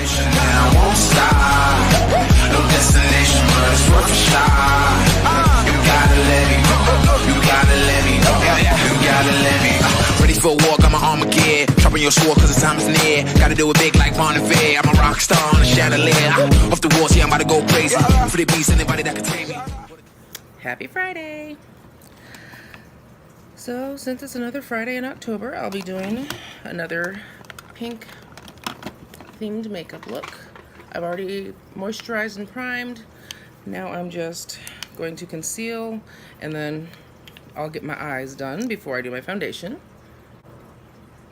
mission and I won't stop. No destination, but it's worth a shot. You gotta let me know. You gotta let me know. You gotta let me know. Ready for a war, got my armor gear. Sharpen your sword cause the time is near. Gotta do it big like Bon and Fair. I'm a rock star on a chandelier. Off the walls, yeah, I'm about to go crazy. For the beast, anybody that can tame me. Happy Friday. So since it's another Friday in October, I'll be doing another pink themed makeup look. I've already moisturized and primed. Now I'm just going to conceal and then I'll get my eyes done before I do my foundation.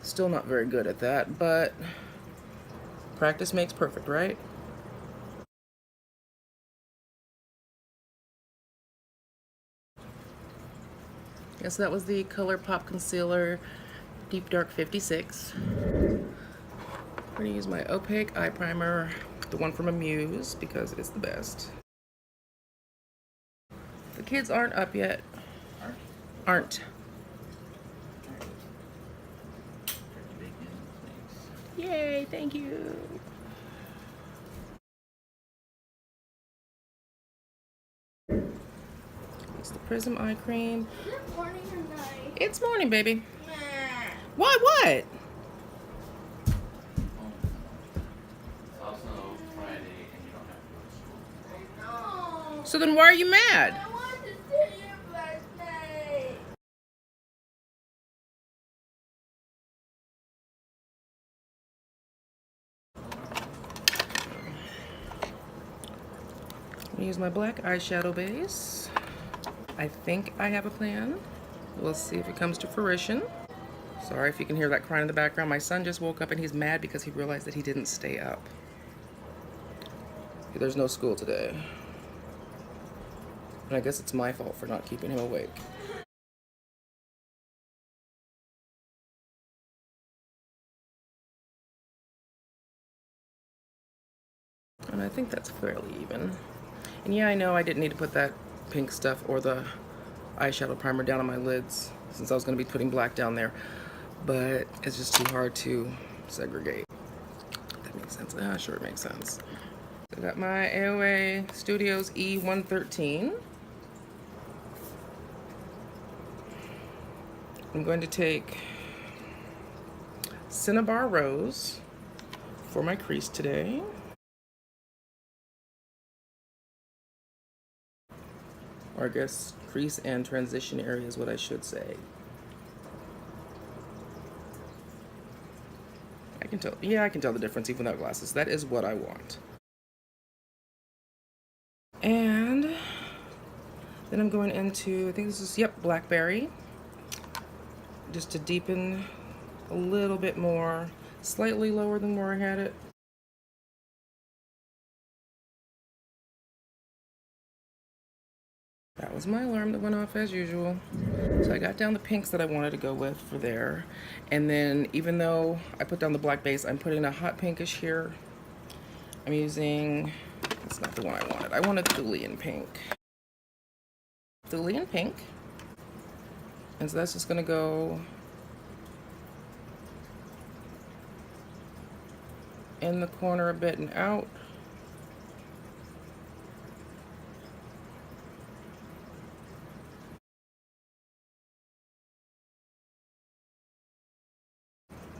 Still not very good at that, but practice makes perfect, right? Yes, that was the ColourPop Concealer Deep Dark 56. I'm going to use my opaque eye primer, the one from Amuse, because it's the best. The kids aren't up yet. Aren't. Yay, thank you. It's the Prism eye cream. Is it morning or night? It's morning, baby. Nah. Why, what? No. So then why are you mad? I wanted to see your birthday. I'm gonna use my black eyeshadow base. I think I have a plan. We'll see if it comes to fruition. Sorry if you can hear that crying in the background. My son just woke up and he's mad because he realized that he didn't stay up. There's no school today. And I guess it's my fault for not keeping him awake. And I think that's fairly even. And yeah, I know I didn't need to put that pink stuff or the eyeshadow primer down on my lids since I was going to be putting black down there. But it's just too hard to segregate. That makes sense. Sure, it makes sense. So I got my AOA Studios E113. I'm going to take Cinnabar Rose for my crease today. Or I guess crease and transition area is what I should say. I can tell, yeah, I can tell the difference even without glasses. That is what I want. And then I'm going into, I think this is, yep, Blackberry. Just to deepen a little bit more, slightly lower than where I had it. That was my alarm that went off as usual. So I got down the pinks that I wanted to go with for there. And then even though I put down the black base, I'm putting a hot pinkish here. I'm using, that's not the one I wanted. I wanted Thulian pink. Thulian pink. And so that's just gonna go in the corner a bit and out.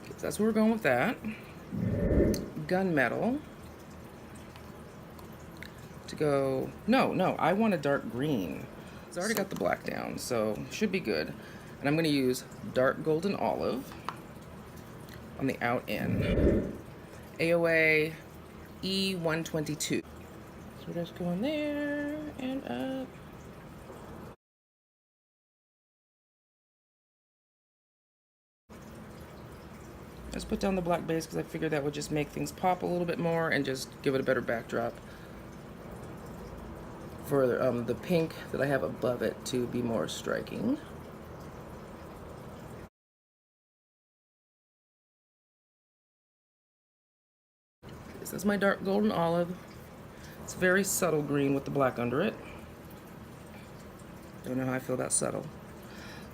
So that's where we're going with that. Gunmetal. To go, no, I want a dark green. It's already got the black down, so should be good. And I'm gonna use dark golden olive on the out end. AOA E122. So we're just going there and up. Let's put down the black base because I figured that would just make things pop a little bit more and just give it a better backdrop for the pink that I have above it to be more striking. This is my dark golden olive. It's very subtle green with the black under it. Don't know how I feel about subtle.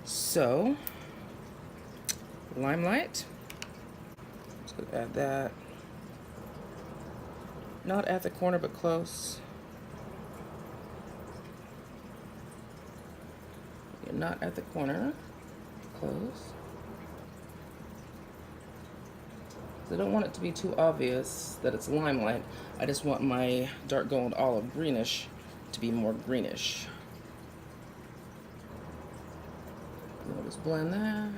So, Limelight. Add that. Not at the corner, but close. Yeah, not at the corner, close. I don't want it to be too obvious that it's Limelight. I just want my dark gold olive greenish to be more greenish. I'll just blend that.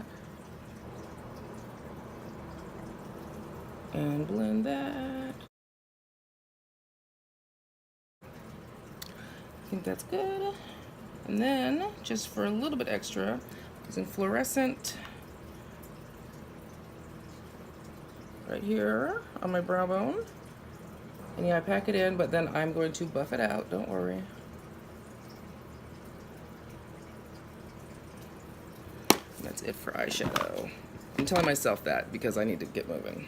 And blend that. I think that's good. And then, just for a little bit extra, using Fluorescent right here on my brow bone. And yeah, I pack it in, but then I'm going to buff it out, don't worry. And that's it for eyeshadow. I'm telling myself that because I need to get moving.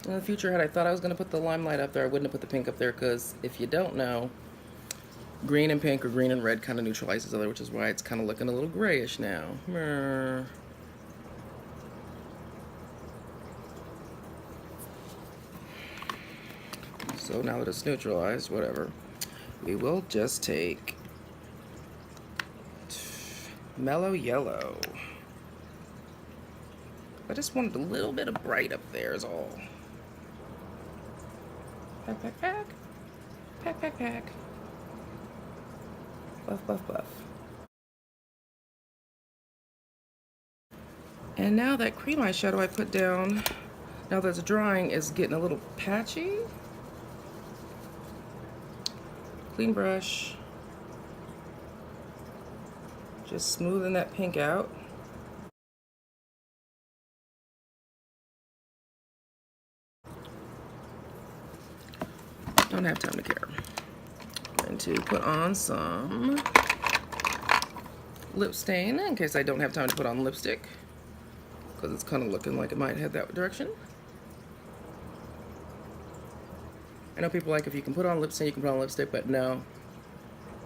In the future, had I thought I was going to put the Limelight up there, I wouldn't have put the pink up there because if you don't know, green and pink or green and red kind of neutralizes each other, which is why it's kind of looking a little grayish now. So now that it's neutralized, whatever, we will just take Mellow Yellow. I just wanted a little bit of bright up there is all. Pack, pack, pack. Pack, pack, pack. Buff, buff, buff. And now that cream eyeshadow I put down, now that it's drying, is getting a little patchy. Clean brush. Just smoothing that pink out. Don't have time to care. I'm going to put on some lip stain in case I don't have time to put on lipstick, because it's kind of looking like it might head that direction. I know people like if you can put on lip stain, you can put on lipstick, but no.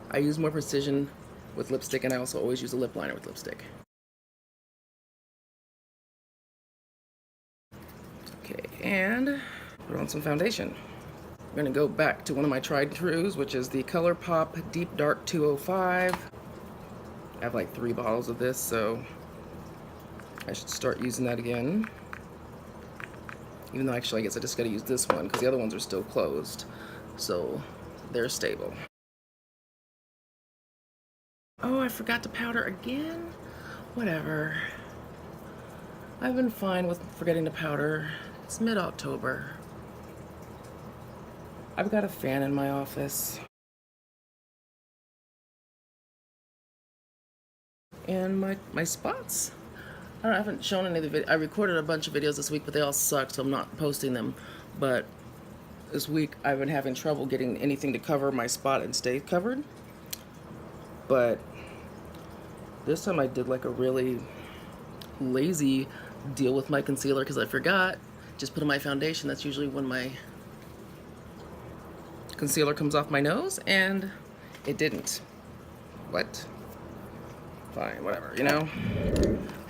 I use more precision with lipstick, and I also always use a lip liner with lipstick. Okay, and put on some foundation. I'm gonna go back to one of my tried trues, which is the ColourPop Deep Dark 205. I have like 3 bottles of this, so I should start using that again. Even though actually I guess I just gotta use this one because the other ones are still closed, so they're stable. Oh, I forgot to powder again? Whatever. I've been fine with forgetting to powder. It's mid-October. I've got a fan in my office. And my spots. I haven't shown any of the videos. I recorded a bunch of videos this week, but they all sucked, so I'm not posting them. But this week I've been having trouble getting anything to cover my spot and stay covered. But this time I did like a really lazy deal with my concealer because I forgot. Just put on my foundation. That's usually when my concealer comes off my nose, and it didn't. What? Fine, whatever, you know?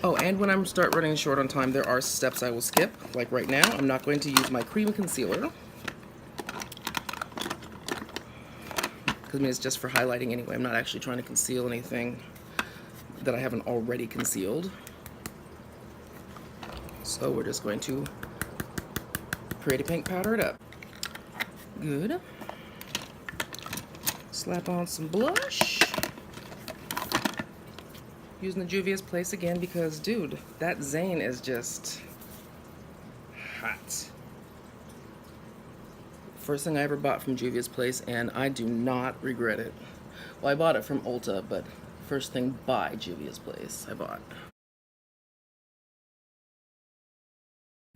Oh, and when I start running short on time, there are steps I will skip. Like right now, I'm not going to use my cream concealer. Because I mean, it's just for highlighting anyway. I'm not actually trying to conceal anything that I haven't already concealed. So we're just going to Pretty Pink powder it up. Good. Slap on some blush. Using the Juvia's Place again because, dude, that Zane is just hot. First thing I ever bought from Juvia's Place, and I do not regret it. Well, I bought it from Ulta, but first thing by Juvia's Place I bought.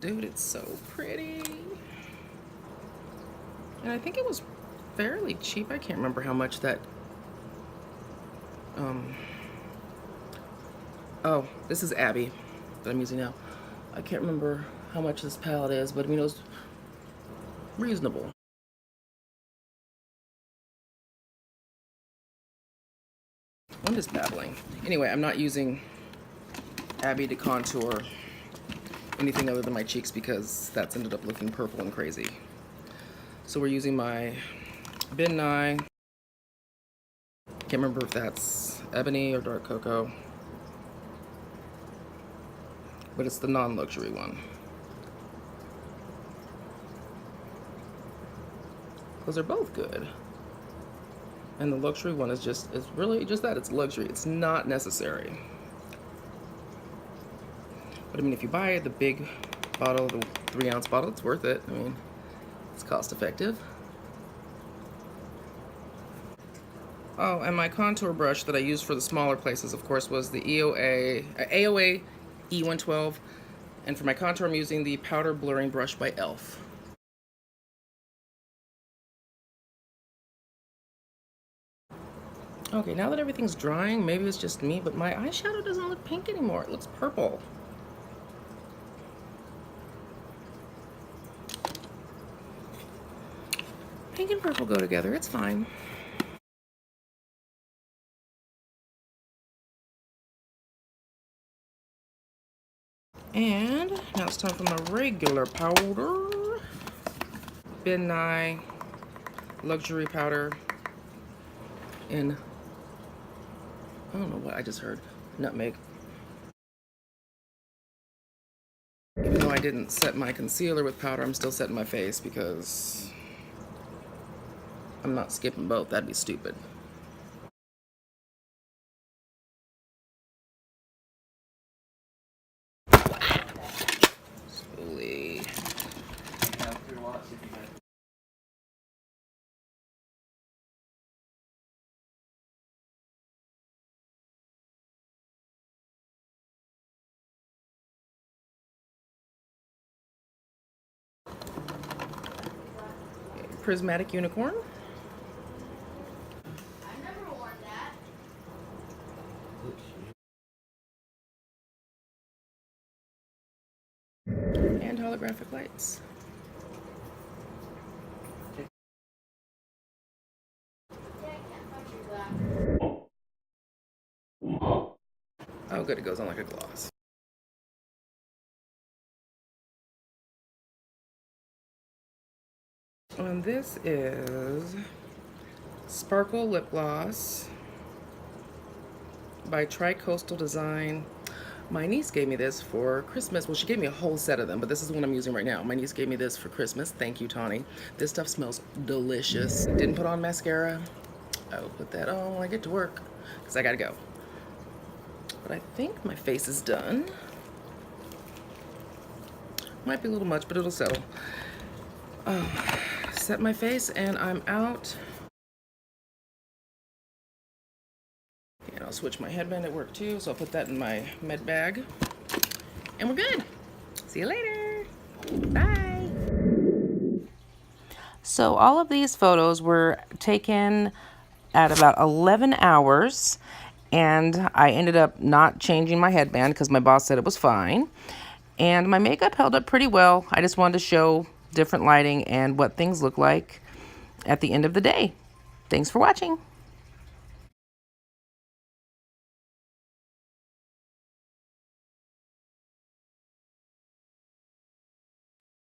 Dude, it's so pretty. And I think it was fairly cheap. I can't remember how much that, oh, this is Aby that I'm using now. I can't remember how much this palette is, but I mean, it was reasonable. I'm just babbling. Anyway, I'm not using Aby to contour anything other than my cheeks because that's ended up looking purple and crazy. So we're using my Ben Nye. Can't remember if that's ebony or dark cocoa, but it's the non-luxury one. Those are both good. And the luxury one is it's really just that, it's luxury. It's not necessary. But I mean, if you buy the big bottle, the 3-ounce bottle, it's worth it. I mean, it's cost effective. Oh, and my contour brush that I used for the smaller places, of course, was the AOA E112. And for my contour, I'm using the powder blurring brush by e.l.f. Okay, now that everything's drying, maybe it's just me, but my eyeshadow doesn't look pink anymore. It looks purple. Pink and purple go together. It's fine. And now it's time for my regular powder. Ben Nye luxury powder in, I don't know what I just heard, Nutmeg. Even though I didn't set my concealer with powder, I'm still setting my face because I'm not skipping both. That'd be stupid. Slowly. Prismatic Unicorn. I never worn that. And holographic lights. Yeah, I can't find your black. Oh good, it goes on like a gloss. And this is Sparkle Lip Gloss by Tri-Coastal Design. My niece gave me this for Christmas. Well, she gave me a whole set of them, but this is the one I'm using right now. My niece gave me this for Christmas. Thank you, Tawny. This stuff smells delicious. Didn't put on mascara. I will put that on when I get to work because I gotta go. But I think my face is done. Might be a little much, but it'll settle. Set my face and I'm out. And I'll switch my headband at work too, so I'll put that in my med bag. And we're good. See you later. Bye. So all of these photos were taken at about 11 hours, and I ended up not changing my headband because my boss said it was fine. And my makeup held up pretty well. I just wanted to show different lighting and what things look like at the end of the day. Thanks for watching.